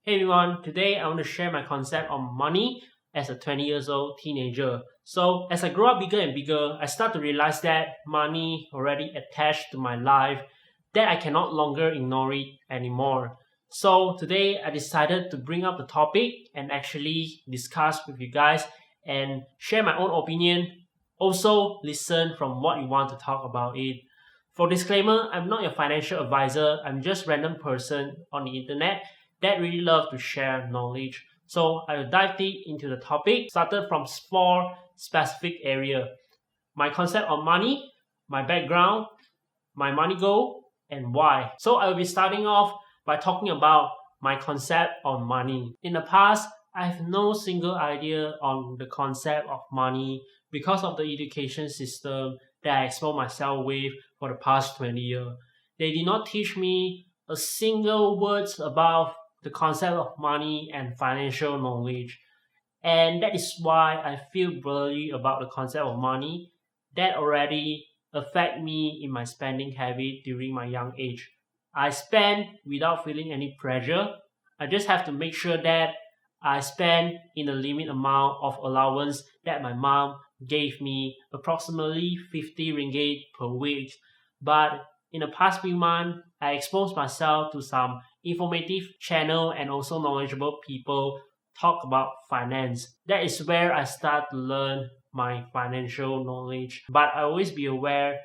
Hey everyone, today I want to share my concept on money as a 20 years old teenager. So as I grow up bigger and bigger, I start to realize that money already attached to my life, that I cannot longer ignore it anymore. So today I decided to bring up the topic and actually discuss with you guys and share my own opinion. Also listen from what you want to talk about it. For disclaimer, I'm not your financial advisor. I'm just a random person on the internet that really love to share knowledge. So I will dive deep into the topic, started from 4 specific areas. My concept on money, my background, my money goal, and why. So I will be starting off by talking about my concept on money. In the past, I have no single idea on the concept of money because of the education system that I exposed myself with for the past 20 years. They did not teach me a single words about the concept of money and financial knowledge. And that is why I feel blurry about the concept of money that already affect me in my spending habit during my young age. I spend without feeling any pressure. I just have to make sure that I spend in a limit amount of allowance that my mom gave me, approximately 50 ringgit per week. But in the past few months, I exposed myself to some informative channel and also knowledgeable people talk about finance. That is where I start to learn my financial knowledge. But I always be aware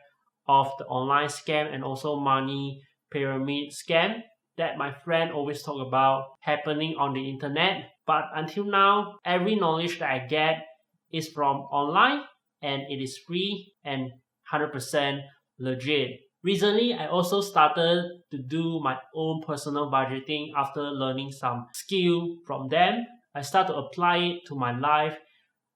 of the online scam and also money pyramid scam that my friend always talk about happening on the internet. But until now, every knowledge that I get is from online and it is free and 100% legit. Recently, I also started to do my own personal budgeting after learning some skill from them. I start to apply it to my life.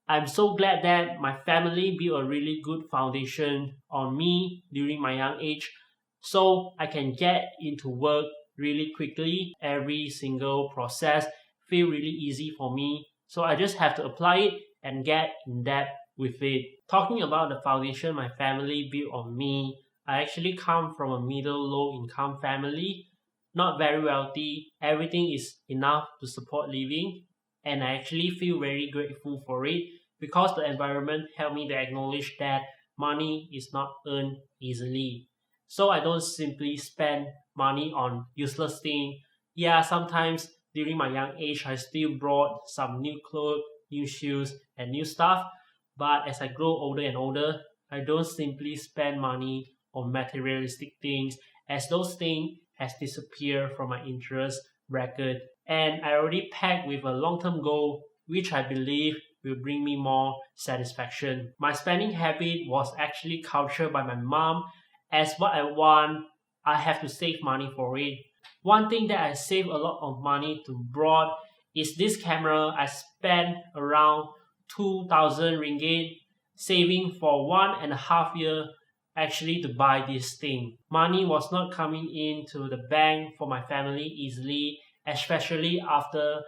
I'm so glad that my family built a really good foundation on me during my young age so I can get into work really quickly. Every single process feel really easy for me. So I just have to apply it and get in depth with it. Talking about the foundation my family built on me, I actually come from a middle low income family, not very wealthy. Everything is enough to support living, and I actually feel very grateful for it because the environment helped me to acknowledge that money is not earned easily. So I don't simply spend money on useless things. Yeah, sometimes during my young age, I still bought some new clothes, new shoes, and new stuff. But as I grow older and older, I don't simply spend money on materialistic things, as those things has disappeared from my interest bracket. And I already packed with a long-term goal, which I believe will bring me more satisfaction. My spending habit was actually cultured by my mom. As what I want, I have to save money for it. One thing that I save a lot of money to broad is this camera. I spent around 2,000 ringgit saving for 1.5 years actually to buy this thing. Money was not coming into the bank for my family easily, especially after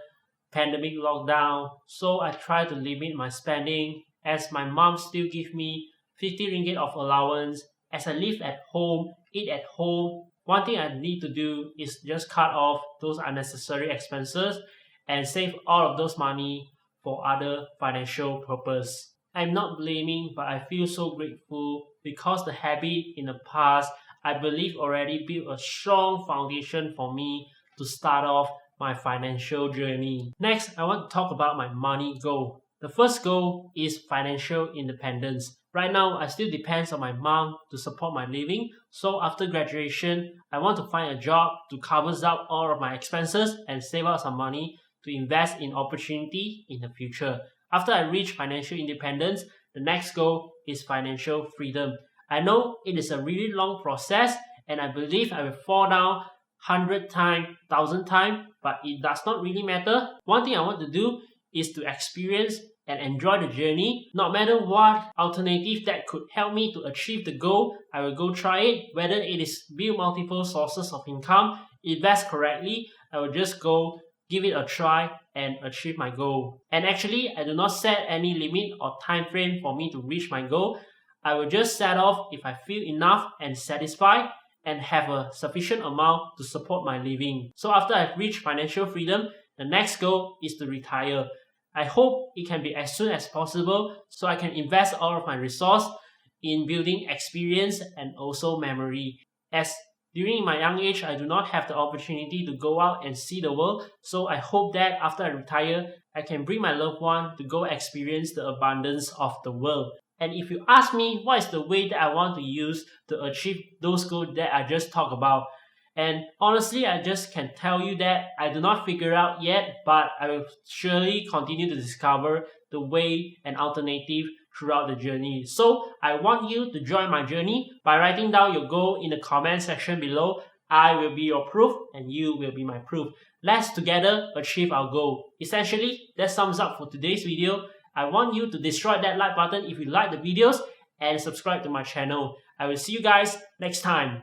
pandemic lockdown. So I try to limit my spending as my mom still give me 50 ringgit of allowance. As I live at home, eat at home, one thing I need to do is just cut off those unnecessary expenses and save all of those money for other financial purpose. I'm not blaming, but I feel so grateful because the habit in the past, I believe already built a strong foundation for me to start off my financial journey. Next, I want to talk about my money goal. The first goal is financial independence. Right now, I still depend on my mom to support my living. So after graduation, I want to find a job to cover up all of my expenses and save up some money to invest in opportunity in the future. After I reach financial independence, the next goal is financial freedom. I know it is a really long process and I believe I will fall down 100 times, 1,000 times, but it does not really matter. One thing I want to do is to experience and enjoy the journey. No matter what alternative that could help me to achieve the goal, I will go try it. Whether it is build multiple sources of income, invest correctly, I will just go give it a try and achieve my goal. And actually, I do not set any limit or time frame for me to reach my goal. I will just set off if I feel enough and satisfied and have a sufficient amount to support my living. So after I've reached financial freedom, The next goal is to retire. I hope it can be as soon as possible so I can invest all of my resource in building experience and also memory. As during my young age, I do not have the opportunity to go out and see the world, so I hope that after I retire, I can bring my loved one to go experience the abundance of the world. And if you ask me what is the way that I want to use to achieve those goals that I just talked about, and honestly, I just can tell you that I do not figure out yet, but I will surely continue to discover the way and alternative throughout the journey. So I want you to join my journey by writing down your goal in the comment section below. I will be your proof and you will be my proof. Let's together achieve our goal. Essentially, that sums up for today's video. I want you to destroy that like button if you like the videos and subscribe to my channel. I will see you guys next time.